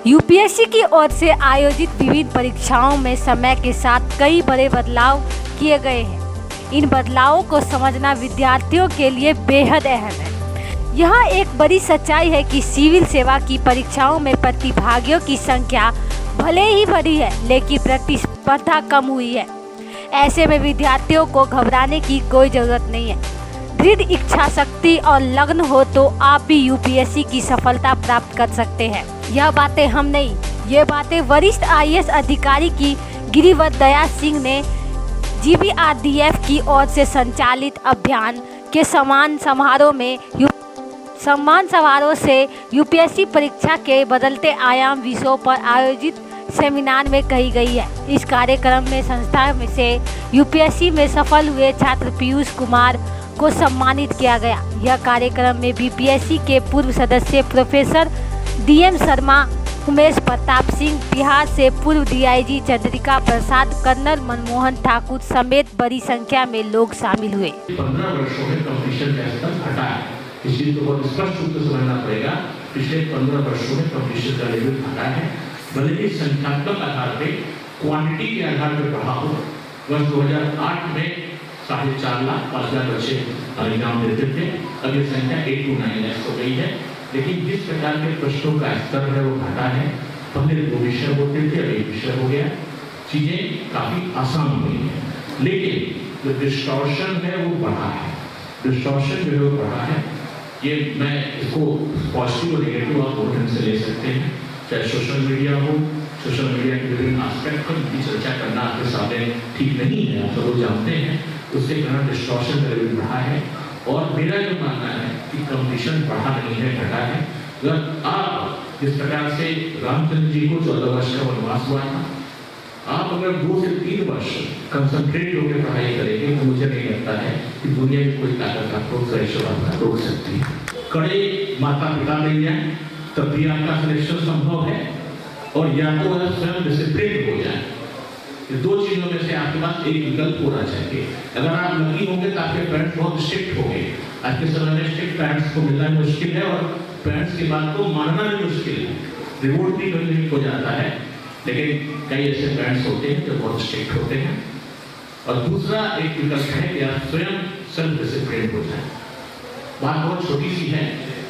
UPSC की ओर से आयोजित विविध परीक्षाओं में समय के साथ कई बड़े बदलाव किए गए हैं। इन बदलावों को समझना विद्यार्थियों के लिए बेहद अहम है। यह एक बड़ी सच्चाई है कि सिविल सेवा की परीक्षाओं में प्रतिभागियों की संख्या भले ही बढ़ी है, लेकिन प्रतिस्पर्धा कम हुई है। ऐसे में विद्यार्थियों को घबराने की कोई ज़रूरत नहीं है। दृढ़ इच्छा शक्ति और लगन हो तो आप भी यूपीएससी की सफलता प्राप्त कर सकते हैं। यह बातें हम नहीं, ये बातें वरिष्ठ आईएएस अधिकारी की गिरिवत दया सिंह ने जीबीआरडीएफ की ओर से संचालित अभियान के सम्मान समारोह से यूपीएससी परीक्षा के बदलते आयाम विषयों पर आयोजित सेमिनार में कही गई है। इस कार्यक्रम में संस्था में से यूपीएससी में सफल हुए छात्र पीयूष कुमार को सम्मानित किया गया। यह कार्यक्रम में बीपीएससी के पूर्व सदस्य प्रोफेसर डीएम शर्मा, उमेश प्रताप सिंह, बिहार से पूर्व डीआईजी चंद्रिका प्रसाद, कर्नल मनमोहन ठाकुर समेत बड़ी संख्या में लोग शामिल हुए। 15 वर्षों में कंपटीशन का स्तर घटा है। इस चीज को बहुत स्पष्ट रूप से समझना पड़ेगा। पिछले 15 वर्षों में कंपटीशन का लेवल घटा है, भले ही संख्यात्मक आधार पे, क्वांटिटी के आधार पर बढ़ा हो। वर्ष 2008 में 4.5 लाख 5 लाख बच्चे एग्जाम देते थे, अब ये संख्या 8 to 9 लाख हो गई है। लेकिन जिस प्रकार के प्रश्नों का स्तर है वो घटा है। पहले 2 विषय होते थे, अब 1 विषय हो गया। चीजें काफी आसान हो गई है, लेकिन जो डिस्टॉर्शन है वो बढ़ा है। डिस्टॉर्शन जो है वो बढ़ा है। ये मैं इसको पॉजिटिव और नेगेटिव आप दो ढंग से ले सकते हैं। चाहे सोशल मीडिया हो, सोशल मीडिया के विभिन्न एस्पेक्ट पर की चर्चा करना आपके सामने ठीक नहीं है, आप सब जानते हैं। उसके कारण डिस्टॉर्शन का लेवल बढ़ा है। और मेरा जो मानना है कि कंपटीशन बढ़ा नहीं है, घटा है। अगर आप जिस प्रकार से रामचंद्र जी को 14 वर्ष का वनवास हुआ था, आप अगर 2 से 3 वर्ष कंसंट्रेट होकर पढ़ाई करेंगे तो मुझे नहीं लगता है कि दुनिया की कोई ताकत आपको रोक सकती है। कड़े माता पिता मिल जाए तब भी आपका सिलेक्शन संभव है, और या तो वह स्वयं डिसिप्लिन हो जाए। ये 2 चीजों में से आपके पास एक विकल्प होना चाहिए। अगर आप लकी होंगे तो आपके पेरेंट्स बहुत स्ट्रिक्ट होंगे। आज के समय में स्ट्रिक्ट पेरेंट्स को मिलना मुश्किल है, और पेरेंट्स की बात को मानना भी मुश्किल है। रिवोल्ट भी कभी हो जाता है, लेकिन कई ऐसे पेरेंट्स होते हैं जो बहुत स्ट्रिक्ट होते हैं। और दूसरा एक विकल्प है कि आप स्वयं सेल्फ डिसिप्लिन हो जाए। बात बहुत छोटी सी है,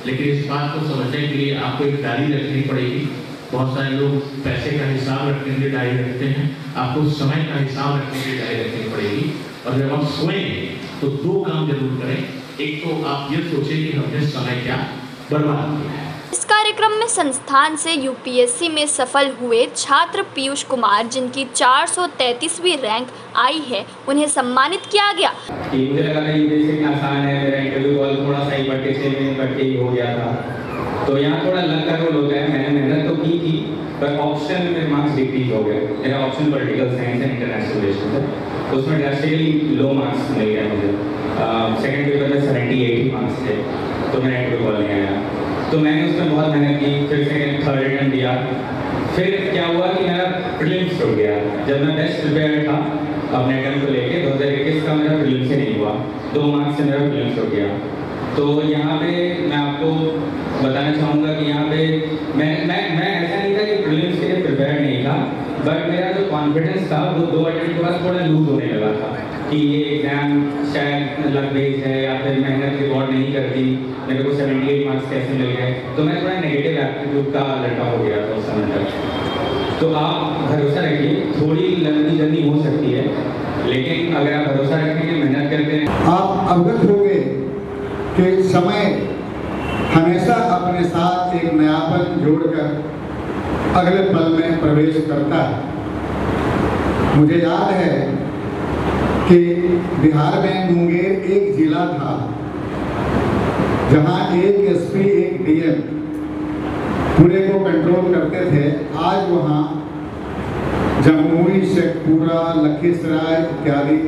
लेकिन इस बात को समझने के लिए आपको एक डायरी रखनी पड़ेगी। बहुत सारे लोग पैसे का हिसाब रखने के लिए डायरी रखते हैं, आपको समय का हिसाब रखने के लिए डायरी रखनी पड़ेगी। और जब आप सोएंगे तो 2 काम जरूर करें। एक तो आप ये सोचें कि हमने समय क्या बर्बाद किया है। इस कार्यक्रम में संस्थान से यूपीएससी में सफल हुए छात्र पीयूष कुमार, जिनकी 433वीं रैंक आई है, उन्हें सम्मानित किया गया। मुझे लगा था यूपीएससी आसान है, मेरा इंटरव्यू कॉल थोड़ा सा ही पढ़ के 6 महीने पढ़ के ही हो गया था। तो यहाँ थोड़ा लक का रोल होता है। मैंने मेहनत तो की थी, पर ऑप्शन में मेरे मार्क्स डिक्रीज हो गए। मेरा option political science and international relation था, तो उसमें ड्रास्टिकली लो मार्क्स मिल गया मुझे। सेकंड पेपर में 78 मार्क्स थे, तो मेरा इंटरव्यू कॉल नहीं आया। तो मैंने उसमें बहुत मेहनत की, फिर सेकंड थर्ड अटेम्प्ट दिया। फिर क्या हुआ कि मेरा प्रीलिम्स छूट गया। जब मैं बेस्ट प्रिपेयर था अपने अटेम्प्ट को लेके, 2021 का मेरा प्रीलिम्स ही नहीं हुआ, 2 मार्क्स से मेरा प्रीलिम्स छूट गया। तो यहाँ पे मैं आपको बताना चाहूँगा कि यहाँ पे मैं ऐसा नहीं था कि प्रीलिम्स के लिए प्रिपेयर नहीं था, बट मेरा जो कॉन्फिडेंस था वो 2 अटेम्प्ट के बाद थोड़ा लूज होने लगा था कि ये एग्ज़ाम शायद लक बेस्ड है या फिर मेहनत रिकॉर्ड नहीं करती, मेरे को 78 मार्क्स कैसे मिल गए। तो मैं थोड़ा नेगेटिव एटीट्यूड का लड़का हो गया था उस समय तक। तो आप भरोसा रखिए, थोड़ी लंबी जर्नी हो सकती है, लेकिन अगर आप भरोसा रखेंगे, मेहनत करते हैं। आप अवगत होंगे कि समय हमेशा अपने साथ एक नयापन जोड़कर अगले पल में प्रवेश करता है। मुझे याद है कि बिहार में मुंगेर एक जिला था जहां एक एसपी एक डीएम पूरे को कंट्रोल करते थे। आज वहां जमुई, शेखपुरा, लखीसराय इत्यादि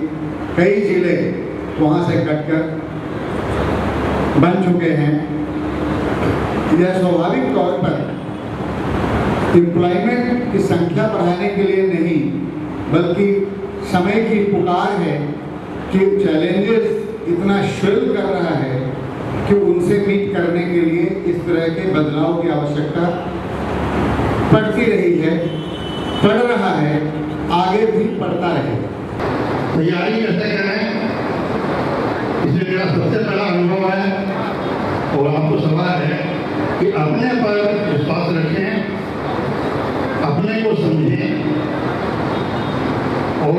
कई जिले वहां से कटकर बन चुके हैं। यह स्वाभाविक तौर पर एम्प्लॉयमेंट की संख्या बढ़ाने के लिए नहीं, बल्कि समय की पुकार है कि चैलेंजेस इतना शुरू कर रहा है कि उनसे मीट करने के लिए इस तरह के बदलाव की आवश्यकता पढ़ती रही है, पढ़ रहा है, आगे भी पढ़ता रहेगा। तैयारी कैसे करें, इसलिए मेरा सबसे बड़ा अनुभव है और आपको सवाल है कि अपने पर विश्वास रखें, अपने को समझें और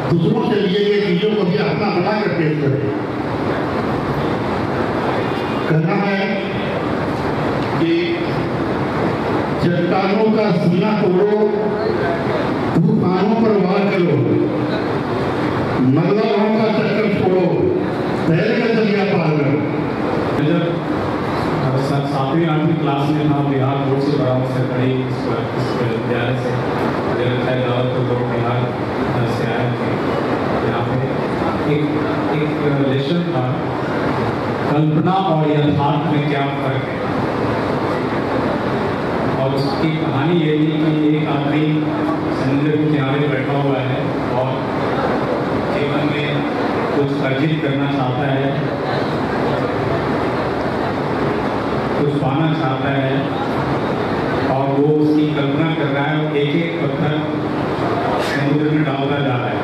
दूसरों से लिए गए चीज़ों को भी अपना बनाकर पेश करें। कहना है कि चट्टानों का सीना तोड़ो, तूफानों पर वार करो, मल्लाहों का चक्कर छोड़ो, तैर का दरिया पार करो। जब 7वीं 8वीं क्लास में था, बिहार बोर्ड से बड़ा सरकारी विद्यालय से मुझे लगता है ज़्यादातर लोग बिहार से आए थे। यहाँ पे एक लेसन था, कल्पना और यथार्थ में क्या फर्क है। और उसकी कहानी ये थी कि एक आदमी समुद्र के किनारे बैठा हुआ है और जीवन में कुछ अर्जित करना चाहता है, कुछ पाना चाहता है और वो उसकी कल्पना कर रहा है और एक एक पत्थर समुद्र में डालता जा रहा है।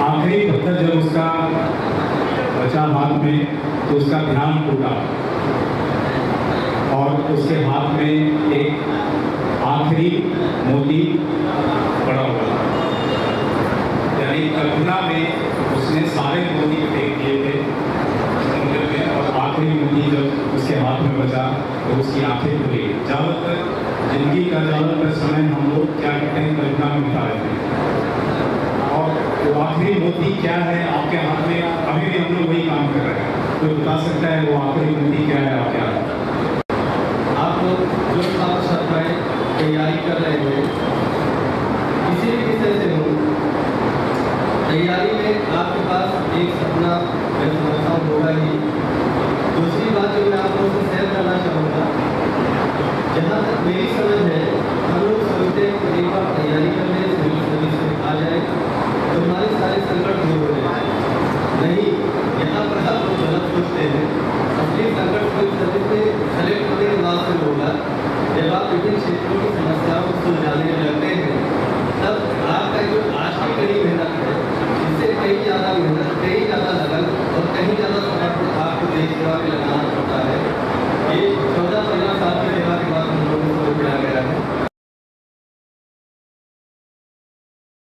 आखिरी पत्थर जब उसका बचा हाथ में तो उसका ध्यान टूटा और उसके हाथ में एक आखिरी मोती पड़ा हुआ था। यानी कल्पना में उसने सारे मोती फेंक दिए थे समुद्र में और आखिरी मोती जब उसके हाथ में बचा तो उसकी आंखें खुली। ज़्यादातर जिंदगी का ज़्यादातर समय हम लोग क्या कहते हैं, कल्पना में बिता रहे हैं और वो आखिरी मोती क्या है आपके हाथ में, अभी भी हम लोग वही काम कर रहे हैं। कोई बता सकता है वो आखिरी मोती क्या है आपके हाथ में? आप लोग जो छात्र छात्राएँ तैयारी कर रहे हैं, किसी भी विषय से हो, तैयारी में आपके पास एक सपना